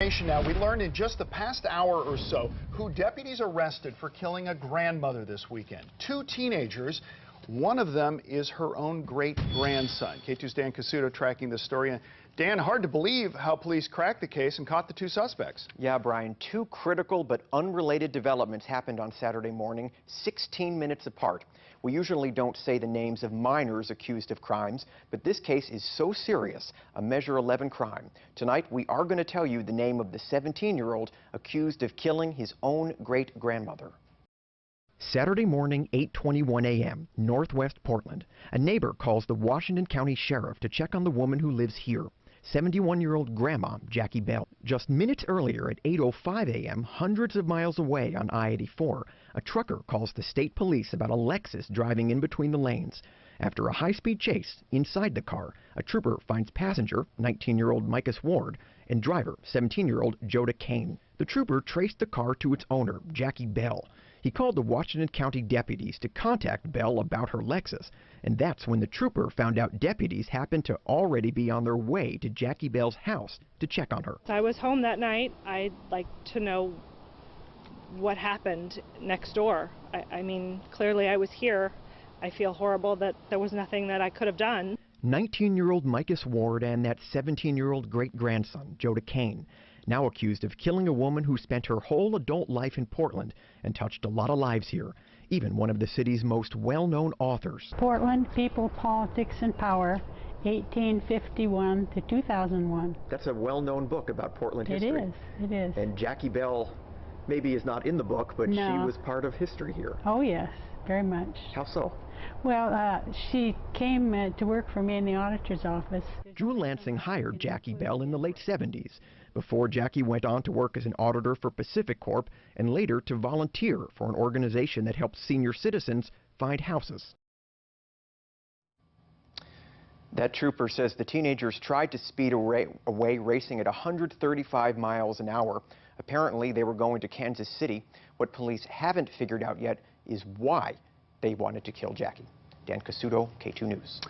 Now, we learned in just the past hour or so who deputies arrested for killing a grandmother this weekend. Two teenagers. One of them is her own great-grandson. K2's Dan Casuto tracking this story. And Dan, hard to believe how police cracked the case and caught the two suspects. Yeah, Brian, two critical but unrelated developments happened on Saturday morning, 16 minutes apart. We usually don't say the names of minors accused of crimes, but this case is so serious, a Measure 11 crime. Tonight, we are going to tell you the name of the 17-year-old accused of killing his own great-grandmother. Saturday morning, 8:21 a.m., northwest Portland. A neighbor calls the Washington County Sheriff to check on the woman who lives here, 71-year-old Grandma Jackie Bell. Just minutes earlier at 8:05 a.m., hundreds of miles away on I-84, a trucker calls the state police about a Lexus driving in between the lanes. After a high-speed chase, inside the car, a trooper finds passenger, 19-year-old Micah Ward, and driver, 17-year-old Joda Kane. The trooper traced the car to its owner, Jackie Bell. He called the Washington County deputies to contact Bell about her Lexus, and that's when the trooper found out deputies happened to already be on their way to Jackie Bell's house to check on her. I was home that night. I'd like to know what happened next door. I mean, clearly I was here. I feel horrible that there was nothing that I could have done. 19-year-old Micah Ward and that 17-year-old great-grandson, Joda Kane, now accused of killing a woman who spent her whole adult life in Portland and touched a lot of lives here, even one of the city's most well-known authors. Portland, People, Politics, and Power, 1851 to 2001. That's a well-known book about Portland history. It is. And Jackie Bell maybe is not in the book, but No. she was part of history here. Oh, yes, very much. How so? Well, she came to work for me in the auditor's office. Jewel Lansing hired Jackie Bell in the late 70s, before Jackie went on to work as an auditor for Pacific Corp and later to volunteer for an organization that helps senior citizens find houses. That trooper says the teenagers tried to speed away racing at 135 miles an hour. Apparently, they were going to Kansas City. What police haven't figured out yet is why they wanted to kill Jackie. Dan Casuto, K2 News.